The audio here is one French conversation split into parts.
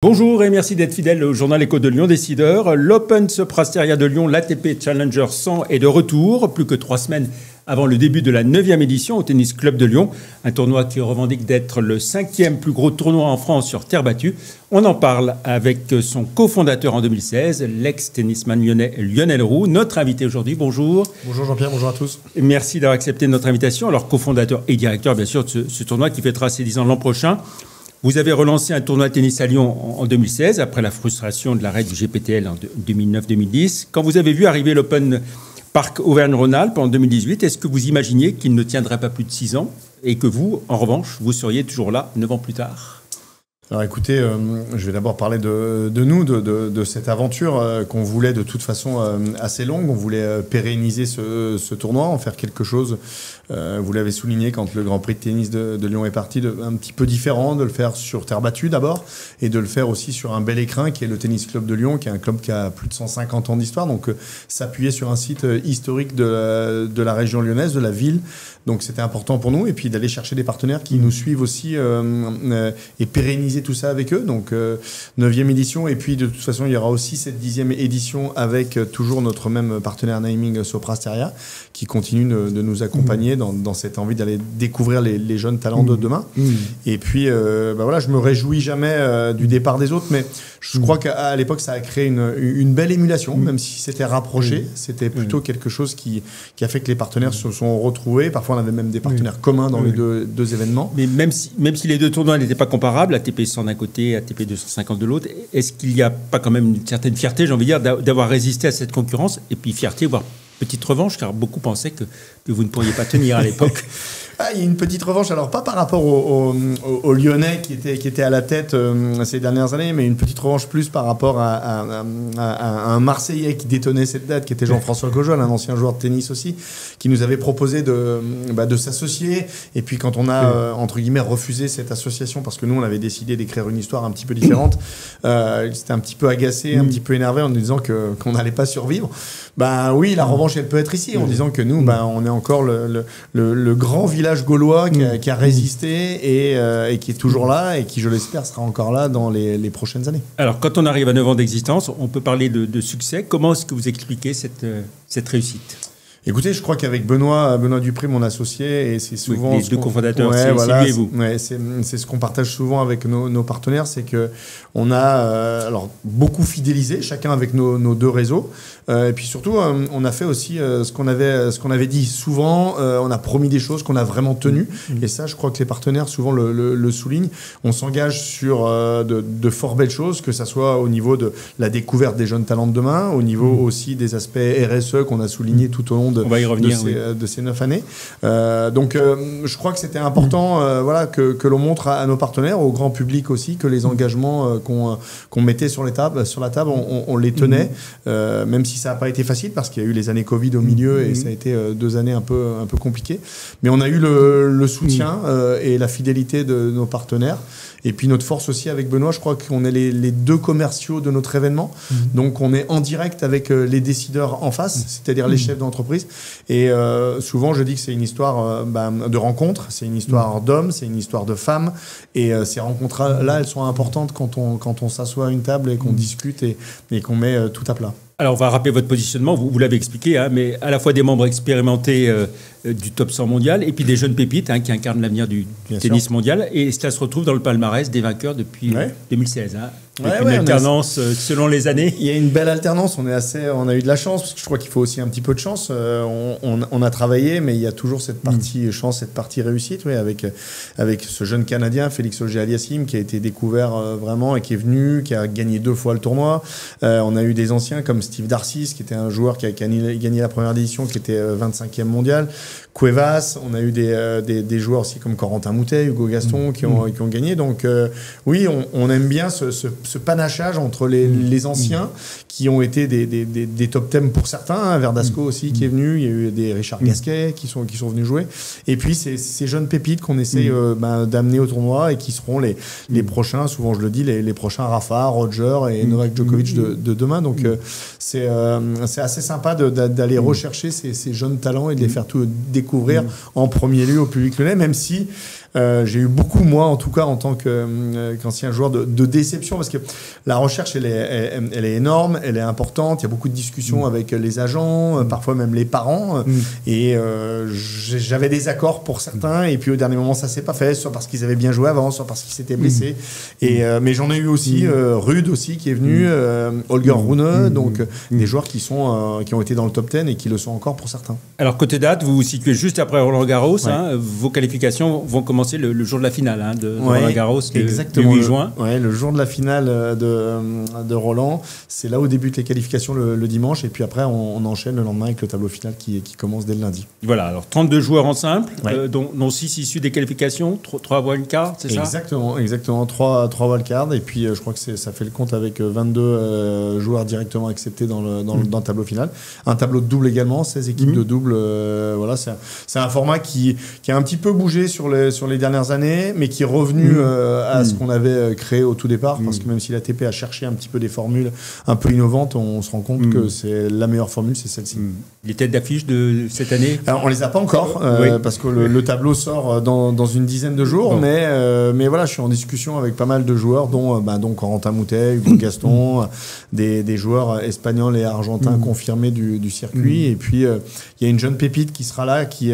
Bonjour et merci d'être fidèle au journal Écho de Lyon Décideur. L'Open Soprasteria de Lyon, l'ATP Challenger 100 est de retour, plus que 3 semaines avant le début de la 9e édition au Tennis Club de Lyon. Un tournoi qui revendique d'être le 5e plus gros tournoi en France sur terre battue. On en parle avec son cofondateur en 2016, l'ex-tennisman lyonnais Lionel Roux, notre invité aujourd'hui. Bonjour. Bonjour Jean-Pierre, bonjour à tous. Merci d'avoir accepté notre invitation. Alors cofondateur et directeur bien sûr de ce tournoi qui fêtera ses 10 ans l'an prochain. Vous avez relancé un tournoi de tennis à Lyon en 2016, après la frustration de l'arrêt du GPTL en 2009-2010. Quand vous avez vu arriver l'Open Parc Auvergne-Rhône-Alpes en 2018, est-ce que vous imaginiez qu'il ne tiendrait pas plus de 6 ans et que vous, en revanche, vous seriez toujours là 9 ans plus tard ? Alors écoutez, je vais d'abord parler de nous, de cette aventure qu'on voulait de toute façon assez longue. On voulait pérenniser ce tournoi, en faire quelque chose. Vous l'avez souligné quand le Grand Prix de tennis de Lyon est parti, un petit peu différent, de le faire sur terre battue d'abord, et de le faire aussi sur un bel écrin qui est le Tennis Club de Lyon, qui est un club qui a plus de 150 ans d'histoire. Donc s'appuyer sur un site historique de la région lyonnaise, de la ville. Donc c'était important pour nous, et puis d'aller chercher des partenaires qui nous suivent aussi et pérenniser tout ça avec eux. Donc 9e édition, et puis de toute façon il y aura aussi cette 10e édition avec toujours notre même partenaire naming Soprasteria qui continue de nous accompagner dans cette envie d'aller découvrir les jeunes talents de demain. Et puis voilà, je me réjouis jamais du départ des autres, mais je crois qu'à l'époque ça a créé une belle émulation, même si c'était rapproché. C'était plutôt quelque chose qui a fait que les partenaires se sont retrouvés. Parfois on avait même des partenaires communs dans les deux événements. Mais même si les deux tournois n'étaient pas comparables, ATP 100 d'un côté, ATP 250 de l'autre, est-ce qu'il n'y a pas quand même une certaine fierté, j'ai envie de dire, d'avoir résisté à cette concurrence, et puis fierté, voire petite revanche, car beaucoup pensaient que vous ne pourriez pas tenir à l'époque? Il y a une petite revanche, alors pas par rapport aux Lyonnais qui étaient à la tête ces dernières années, mais une petite revanche plus par rapport à un Marseillais qui détenait cette date, qui était Jean-François Cojol, un ancien joueur de tennis aussi, qui nous avait proposé de s'associer. Et puis quand on a, entre guillemets, refusé cette association, parce que nous, on avait décidé d'écrire une histoire un petit peu différente, il s'était un petit peu agacé, un petit peu énervé en nous disant qu'on n'allait pas survivre. Oui, la revanche, elle peut être ici, en disant que nous, on est encore le grand village gaulois qui a résisté et qui est toujours là, et qui, je l'espère, sera encore là dans les prochaines années. Alors, quand on arrive à 9 ans d'existence, on peut parler de succès. Comment est-ce que vous expliquez cette réussite ? Écoutez, je crois qu'avec Benoît Dupré, mon associé, et c'est souvent... Les deux cofondateurs, c'est lui et vous. C'est ce qu'on partage souvent avec nos partenaires, c'est qu'on a beaucoup fidélisé, chacun avec nos deux réseaux. Et puis surtout, on a fait aussi ce qu'on avait dit souvent. On a promis des choses qu'on a vraiment tenues. Et ça, je crois que les partenaires souvent le soulignent. On s'engage sur de fort belles choses, que ça soit au niveau de la découverte des jeunes talents de demain, au niveau aussi des aspects RSE qu'on a soulignés tout au long on va y revenir, de ces 9 années. Donc, je crois que c'était important que l'on montre à nos partenaires, au grand public aussi, que les engagements qu'on mettait sur la table, on les tenait, même si ça n'a pas été facile, parce qu'il y a eu les années Covid au milieu, et ça a été 2 années un peu compliquées. Mais on a eu le soutien et la fidélité de nos partenaires. Et puis notre force aussi avec Benoît, je crois qu'on est les deux commerciaux de notre événement. Donc on est en direct avec les décideurs en face, c'est-à-dire les chefs d'entreprise. Et souvent je dis que c'est une histoire de rencontre, c'est une histoire d'hommes, c'est une histoire de femmes. Et ces rencontres-là, elles sont importantes quand on s'assoit à une table et qu'on discute et qu'on met tout à plat. Alors, on va rappeler votre positionnement, vous l'avez expliqué, mais à la fois des membres expérimentés du top 100 mondial et puis des jeunes pépites qui incarnent l'avenir du tennis mondial. Et cela se retrouve dans le palmarès des vainqueurs depuis 2016. Avec une alternance selon les années. Il y a une belle alternance, on a eu de la chance, parce que je crois qu'il faut aussi un petit peu de chance. On a travaillé, mais il y a toujours cette partie chance, cette partie réussite, avec ce jeune Canadien, Félix Auger-Aliassime, qui a été découvert vraiment et qui est venu, qui a gagné 2 fois le tournoi. On a eu des anciens comme Steve Darcis, qui était un joueur qui a gagné la première édition, qui était 25e mondial. Cuevas, on a eu des joueurs aussi comme Corentin Moutet, Hugo Gaston, qui ont gagné. Donc oui, on aime bien ce panachage entre les anciens qui ont été des top 10 pour certains, Verdasco aussi qui est venu, il y a eu des Richard Gasquet qui sont venus jouer, et puis ces jeunes pépites qu'on essaye d'amener au tournoi et qui seront les prochains, souvent je le dis, les prochains Rafa, Roger et Novak Djokovic de demain. Donc c'est assez sympa d'aller rechercher ces jeunes talents et de les faire tout découvrir en premier lieu au public lyonnais, même si J'ai eu beaucoup, moi, en tout cas, en tant qu'ancien joueur, de déception, parce que la recherche, elle est énorme, elle est importante. Il y a beaucoup de discussions avec les agents, parfois même les parents. Et j'avais des accords pour certains, et puis au dernier moment, ça s'est pas fait, soit parce qu'ils avaient bien joué avant, soit parce qu'ils s'étaient blessés. Mais j'en ai eu aussi, Ruud aussi, qui est venu, Holger Rune, donc des joueurs qui ont été dans le top 10 et qui le sont encore pour certains. Alors, côté date, vous vous situez juste après Roland-Garros. Vos qualifications vont commencer le jour de la finale de Roland-Garros, le 8 juin. Ouais, le jour de la finale de Roland. C'est là où débutent les qualifications le dimanche. Et puis après, on enchaîne le lendemain avec le tableau final qui commence dès le lundi. Voilà, alors 32 joueurs en simple, dont 6 issus des qualifications, 3 wildcards, c'est ça? Exactement. 3 wildcards. Et puis, je crois que ça fait le compte avec 22 joueurs directement acceptés dans le tableau final. Un tableau de double également, 16 équipes de double. Voilà, c'est un format qui a un petit peu bougé sur les dernières années, mais qui est revenu à ce qu'on avait créé au tout départ, parce que même si l'ATP a cherché un petit peu des formules un peu innovantes, on se rend compte que c'est la meilleure formule, c'est celle-ci. Les têtes d'affiche de cette année? Alors, on les a pas encore, parce que le tableau sort dans une dizaine de jours, mais voilà, je suis en discussion avec pas mal de joueurs, dont Corentin Moutet, Hugo Gaston, des joueurs espagnols et argentins confirmés du circuit. Et puis, il y a une jeune pépite qui sera là, qui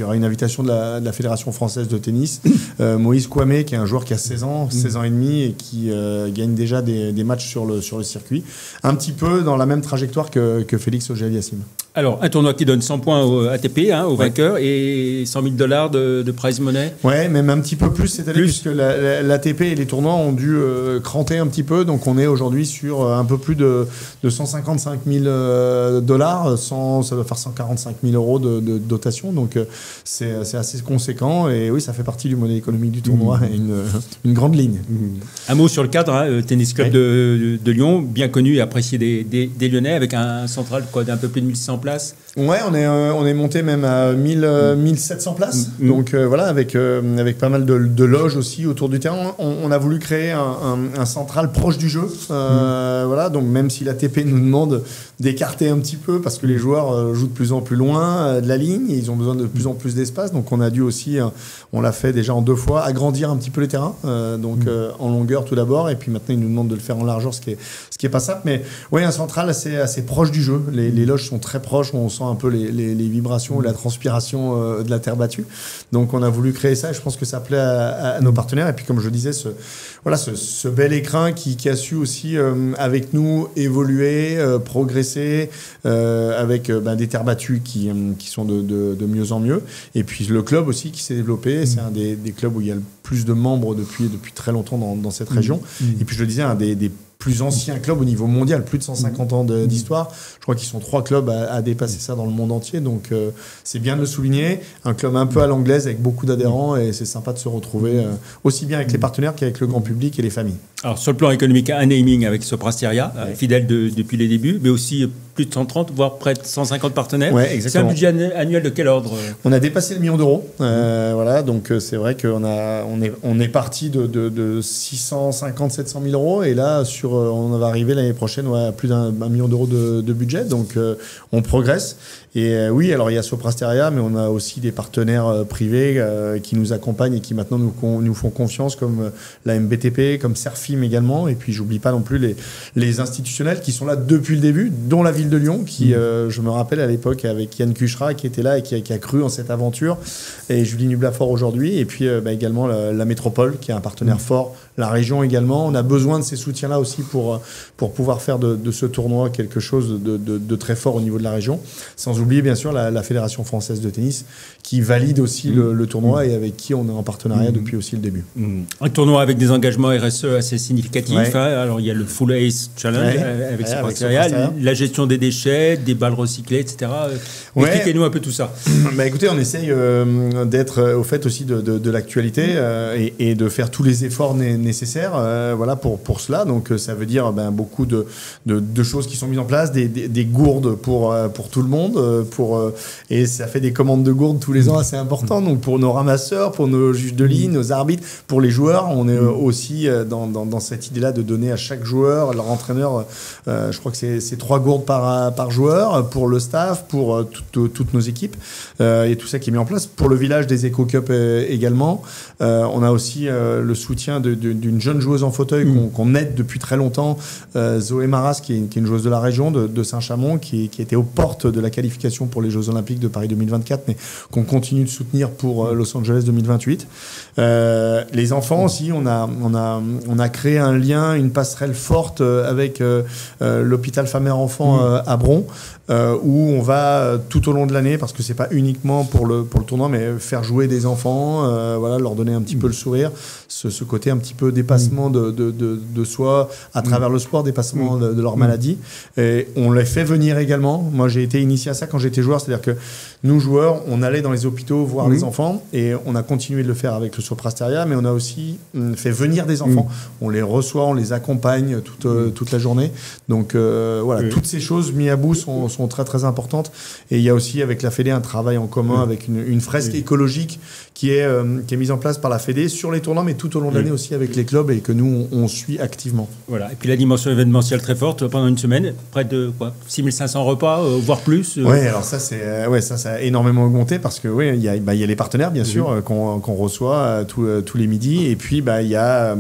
aura une invitation de la Fédération française de tennis, Moïse Kouamé, qui est un joueur qui a 16 ans et demi, et qui gagne déjà des matchs sur le circuit. Un petit peu dans la même trajectoire que Félix Auger-Aliassime. Alors, un tournoi qui donne 100 points au ATP, au vainqueur, et $100 000 de prize money. Ouais, même un petit peu plus cette année, puisque l'ATP et les tournois ont dû cranter un petit peu. Donc, on est aujourd'hui sur un peu plus de $155 000. Ça doit faire 145 000 euros de dotation. Donc, c'est assez conséquent. Et oui, ça fait partie du modèle économique du tournoi et une grande ligne. Un mot sur le cadre, Tennis Club de Lyon, bien connu et apprécié des Lyonnais, avec un central d'un peu plus de 1100 places. Ouais, on est monté même à 1700 places. Donc voilà, avec pas mal de loges aussi autour du terrain. On a voulu créer un central proche du jeu. Voilà, donc même si l'ATP nous demande d'écarter un petit peu, parce que les joueurs jouent de plus en plus loin de la ligne, et ils ont besoin de plus en plus d'espace. Donc on a dû aussi, on l'a fait déjà en 2 fois, agrandir un petit peu les terrains. En longueur tout d'abord, et puis maintenant ils nous demandent de le faire en largeur, ce qui est pas simple. Mais oui, un central assez proche du jeu. Les loges sont très proches, on sent un peu les vibrations, la transpiration de la terre battue. Donc on a voulu créer ça, et je pense que ça plaît à nos partenaires. Et puis comme je disais, ce bel écrin qui a su aussi avec nous évoluer, progresser, avec des terres battues qui sont de mieux en mieux. Et puis le club aussi qui s'est développé, c'est un des clubs où il y a le plus de membres depuis très longtemps dans cette région. Et puis je le disais, un des plus anciens clubs au niveau mondial, plus de 150 ans d'histoire. Je crois qu'ils sont 3 clubs à dépasser ça dans le monde entier. Donc c'est bien de le souligner. Un club un peu à l'anglaise avec beaucoup d'adhérents, et c'est sympa de se retrouver aussi bien avec les partenaires qu'avec le grand public et les familles. Alors sur le plan économique, un naming avec Sopra Steria, fidèle depuis les débuts, mais aussi plus de 130, voire près de 150 partenaires. Ouais, exactement. C'est un budget annuel de quel ordre? On a dépassé le million d'euros. Voilà, donc c'est vrai qu'on est parti de 650, 700 000 euros, et là on va arriver l'année prochaine à plus d'1 million d'euros de budget. Donc on progresse. Et oui, alors il y a Sopra Steria, mais on a aussi des partenaires privés qui nous accompagnent et qui maintenant nous font confiance, comme la MBTP, comme Serfim également. Et puis j'oublie pas non plus les institutionnels qui sont là depuis le début, dont la ville de Lyon, qui, je me rappelle à l'époque, avec Yann Kuchra, qui était là et qui a cru en cette aventure, et Julie Nublafort aujourd'hui, et puis également la métropole, qui est un partenaire fort, la région également. On a besoin de ces soutiens-là aussi pour pouvoir faire de ce tournoi quelque chose de très fort au niveau de la région. Sans oublier bien sûr la Fédération française de tennis, qui valide aussi le tournoi et avec qui on est en partenariat depuis aussi le début. Un tournoi avec des engagements RSE assez significatifs. Alors il y a le Full Ace Challenge avec Sopra Steria, la gestion des déchets, des balles recyclées, etc. Expliquez-nous un peu tout ça. Écoutez, on essaye d'être au fait aussi de l'actualité et de faire tous les efforts nécessaires pour cela. Donc ça veut dire beaucoup de choses qui sont mises en place, des gourdes pour tout le monde, et ça fait des commandes de gourdes tous les ans assez importantes. Donc pour nos ramasseurs, pour nos juges de ligne, nos arbitres, pour les joueurs, on est aussi dans cette idée-là de donner à chaque joueur, leur entraîneur, je crois que c'est 3 gourdes par par joueur, pour le staff, pour toutes nos équipes, et tout ça qui est mis en place. Pour le village des Eco Cup également. On a aussi le soutien d'une jeune joueuse en fauteuil qu'on aide depuis très longtemps, Zoé Maras, qui est une joueuse de la région, de Saint-Chamond, qui était aux portes de la qualification pour les Jeux Olympiques de Paris 2024, mais qu'on continue de soutenir pour Los Angeles 2028. Les enfants aussi, on a créé un lien, une passerelle forte avec l'hôpital femmes-enfants à Bron, où on va tout au long de l'année, parce que c'est pas uniquement pour le tournoi, mais faire jouer des enfants, voilà, leur donner un petit peu le sourire, ce côté un petit peu dépassement de soi à travers le sport, dépassement de leur maladie. Et on les fait venir également. Moi, j'ai été initié à ça quand j'étais joueur, c'est-à-dire que nous, joueurs, on allait dans les hôpitaux voir les enfants, et on a continué de le faire avec le Soprasteria, mais on a aussi fait venir des enfants. On les reçoit, on les accompagne toute la journée. Donc voilà, toutes ces choses mises à bout sont très très importantes. Et il y a aussi avec la Fédé un travail en commun avec une fresque écologique qui est mise en place par la Fédé sur les tournois, mais tout au long de l'année aussi avec les clubs, et que nous on suit activement. Voilà. Et puis la dimension événementielle très forte pendant une semaine, près de 6500 repas, voire plus. Oui, alors ça ça a énormément augmenté, parce que il y a les partenaires bien sûr qu'on reçoit tous les midis, et puis il y a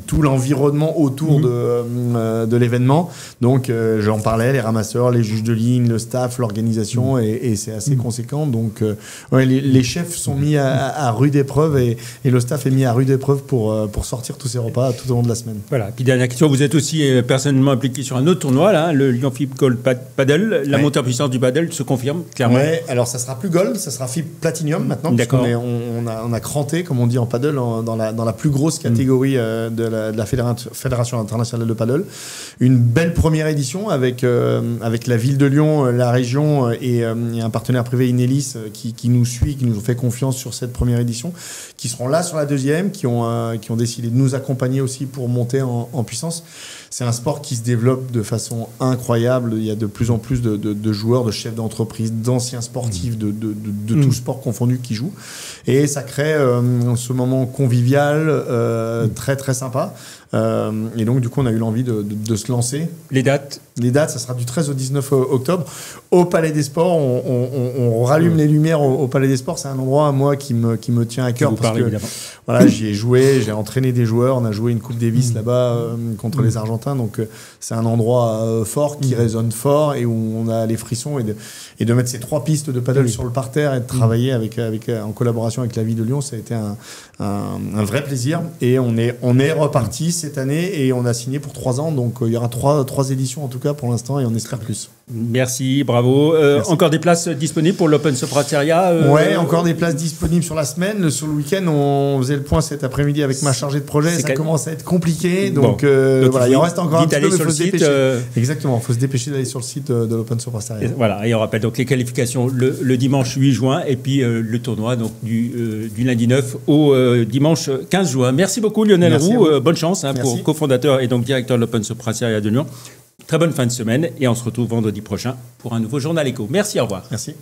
tout l'environnement autour de l'événement. Donc j'en parlais, les ramasseurs, les juges de ligne, le staff, l'organisation, et c'est assez conséquent. Donc les chefs sont mis à rude épreuve, et le staff est mis à rude épreuve pour sortir tous ces repas tout au long de la semaine. Voilà. Puis dernière question, vous êtes aussi personnellement impliqué sur un autre tournoi, là, le Lyon FIB Gold Paddle. La montée en puissance du paddle se confirme clairement. Ouais, alors ça sera plus Gold, ça sera FIB Platinum maintenant. D'accord. On a cranté, comme on dit en paddle, dans la plus grosse catégorie de la Fédération internationale de paddle. Une belle première édition avec la ville de Lyon, la région, et un partenaire privé, Inelis, qui nous suit, qui nous ont fait confiance sur cette première édition, qui seront là sur la deuxième, qui ont décidé de nous accompagner aussi pour monter en puissance. C'est un sport qui se développe de façon incroyable. Il y a de plus en plus de joueurs, de chefs d'entreprise, d'anciens sportifs, de tout sport confondu qui jouent. Et ça crée ce moment convivial, très très sympa. Et donc du coup on a eu l'envie de se lancer. Les dates, ça sera du 13 au 19 octobre au Palais des Sports. On rallume les lumières au Palais des Sports. C'est un endroit, moi, qui me tient à cœur, parce que voilà, j'y ai joué, j'ai entraîné des joueurs, on a joué une Coupe Davis là-bas contre les Argentins. Donc c'est un endroit fort, qui résonne fort, et où on a les frissons, et de mettre ces 3 pistes de paddle sur le parterre, et de travailler en collaboration avec la ville de Lyon, ça a été un vrai plaisir. Et on est reparti cette année, et on a signé pour 3 ans. Donc il y aura 3 éditions en tout cas pour l'instant, et on espère plus. Merci, bravo. Merci. Encore des places disponibles pour l'Open Soprasteria Ouais, encore des places disponibles sur la semaine. Sur le week-end, on faisait le point cet après-midi avec ma chargée de projet. Ça commence à être compliqué. Donc voilà, il en reste encore un petit peu, mais il faut se dépêcher. Exactement, il faut se dépêcher d'aller sur le site de l'Open Soprasteria. Voilà, et on rappelle donc les qualifications le dimanche 8 juin, et puis le tournoi donc, du lundi 9 au dimanche 15 juin. Merci beaucoup Lionel Roux, bonne chance pour cofondateur et donc directeur de l'Open Soprasteria de Lyon. Très bonne fin de semaine, et on se retrouve vendredi prochain pour un nouveau Journal Éco. Merci, au revoir. Merci.